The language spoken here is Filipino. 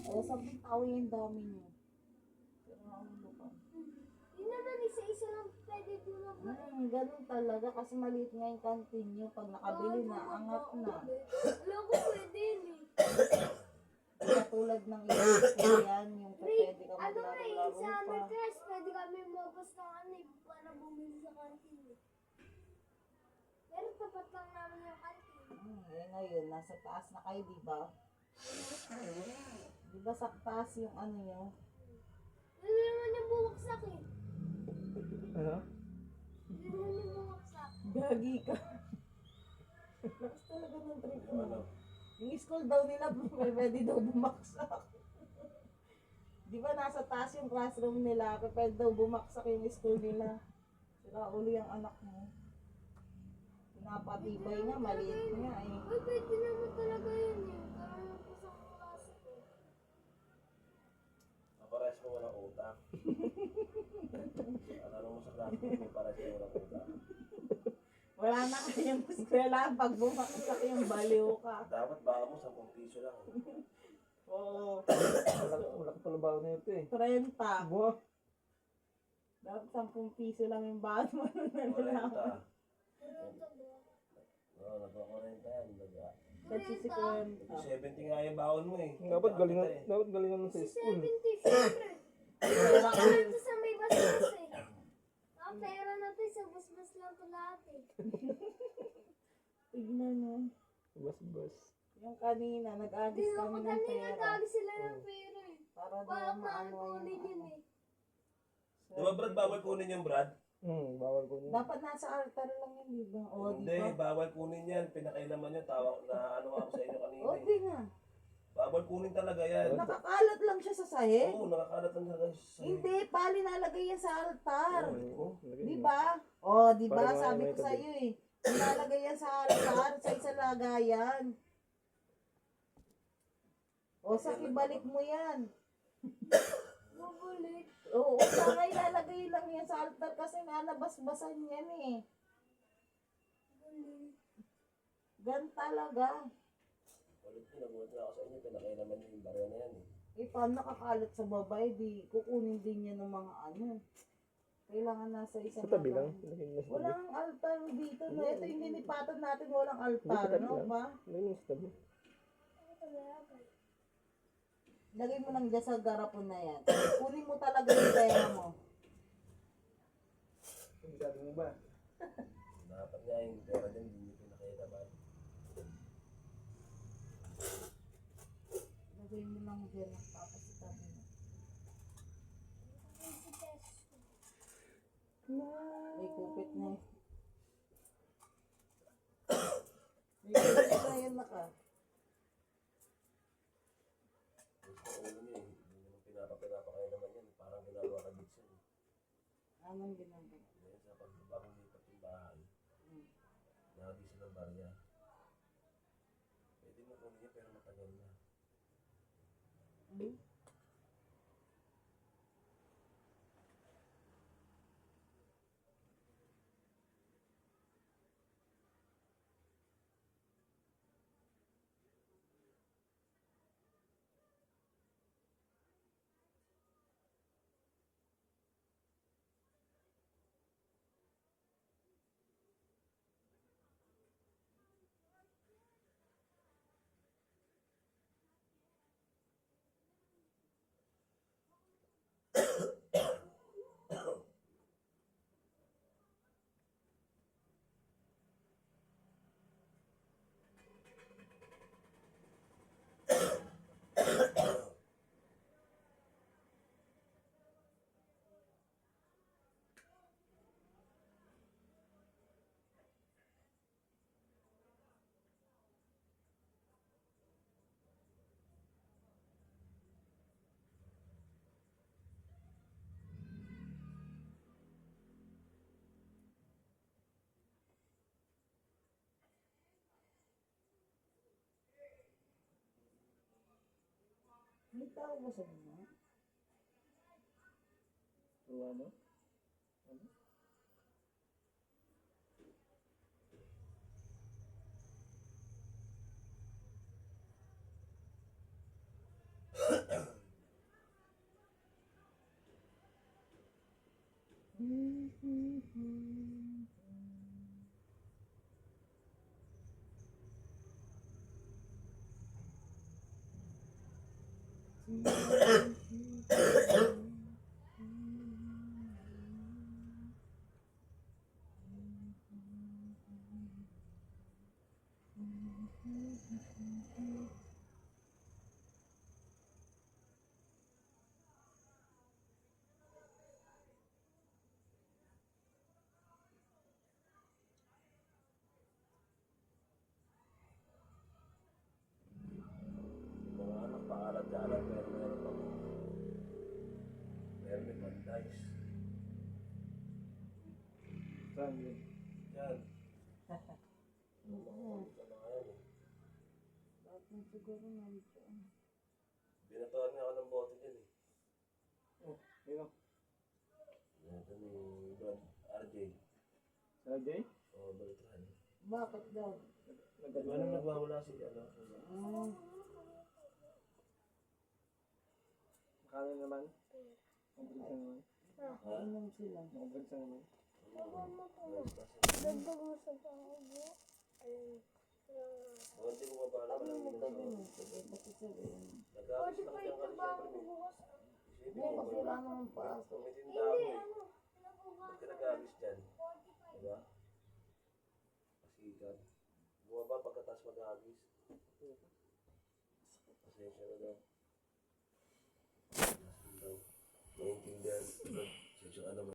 O, 10 tao yung dami niyo. Pero ulo ka. Yun naman, isa-isa lang pwede doon. Ganun talaga kasi maliit nga yung kantin niyo. Pag nakabili na, angat na. Wala ko pwede yun eh. Katulad ng school yan, yung pwede ka Ano nga eh, maglaro-laro sa pa. Underclass, pwede kami mabas ng ano eh, para bumili sa kantin eh. Pero tapat lang namin yung kantin. Ngayon, nasa taas na kayo, di ba? Di ba sa taas yung ano nyo? Hindi naman yung bumagsak eh. Ano? Hindi naman yung bumagsak. Gagi ka. Lakas talaga ng trip mo. Yung school daw nila, pwede daw bumaksak. Di ba nasa taas yung classroom nila, pwede daw bumaksak yung school nila. Sira uli ang anak mo. Pinapatibay nga, maliit nga eh. Uy, pwede naman talaga yun eh. Parang po sa klase ko. Pares mo walang utak. Ano mo sa klase mo, pares mo walang utak. Wala na kayong eskwela pag bumaksak yung baliw ka. Dapat baka mo 10 piso lang. Oo. Wala ka pala bago na ito eh. 30. Buha. Dapat 10 piso lang yung bahan mo. 40. Pero ito ba? Oo, nagpa-40 yan. Nagsisikwenta. 70 nga yung baon mo eh. Dapat galingan mo sa school. 70, syempre. Pera ka rin. Ito sa may basbas eh. Ang pera natin sa basbas lang ito lahat eh. Tignan mo. Bas-bas. Yung kanina, nag-agis Hindi kami naman ng kanina pera. nagkagi sila ng pera eh. Para daw Parang maano nakakunin yung yun ano. eh. Di ba Brad, bawal kunin yung Brad? Bawal ko niya. Dapat nasa altar lang yun, di ba? O, di Hindi, ba? bawal kunin yan. Pinakailaman yun. Tawag na ano ako sa inyo kanina O, eh. di nga. Bawal kunin talaga yan. Nakakalat lang siya sa sahig. Oo, nakakalat lang talaga siya. Hindi, pali nalagay yan sa altar. Oo, lagay Di mo. ba? O, di ba? Para Sabi may ko sa tabi. iyo eh. Nilalagay yan sa altar, sa isang lagayan. O, sa ibalik mo yan. Bubulit. Oo, sana ilalagay lang yan sa altar kasi nalabas-basan yan eh. Gan talaga. Ulit ko, nagulat na ako sa inyo. Pinakailaman niyo yung barya na yan eh. Eh, paano nakakalat sa babae? Di kukunin din yan ng mga ano. Kailangan nasa isang Sa tabi lang. lagayan. Lagay mo sa tabi. Walang altar dito. No? Ito yung linipatan natin, walang Hindi, altar. sa tabi No lang. ba? Lagay mo sa tabi. Lagay mo lang dyan sa garapon na yan. Kunin mo talaga yung pera mo. Sabi mo ba? Dapat nga yung pera dyan, hindi niyo pinakailaman. Lagay mo lang dyan. Papasitabi mo. May kupit na eh. May kupit na yan naka. Gusto ko ulo niyo eh. Hindi naman pinapakailaman yan. Parang ginagawa ka Dixon eh. Anong ginagawa? Ngayon sa pagbabang lipat yung bahay, nakabisa ng barya. Pwede mo kunin yan pero matagal na. Hmm? May tao ba sa mga? Ano? Mga anak, paalat-alat, pero meron pa. Meron may mandays. Saan yun? Yan. Sa mga yan eh. Lahat ng siguro nandiyan. Binatuan nga ako ng bote din eh. Oh, yun o. Ito ni Brad RJ. Sa Jay? O, Beltran. Bakit daw? Di ba nung nagwawala si ano? Makano naman? Congrats na naman. Inom sila. Congrats na naman. Dagdag mo sa bago. Ayun. Hindi ko mabala Ano lang mo yun. tabi mo? Sige, bakit sabihin? Nag-aabis na 45 kanya na kasi ba ako siyempre. bukas? Isipin Hindi, mo, kasi wala naman pa ako. tumitinda ako eh. Ano? Ba't ka nag-aabis dyan? 45. Diba? Pasikat. Bumaba pagkatapos mag-aabis. Pasensya na daw. Naiintindihan. Pasensya ka naman.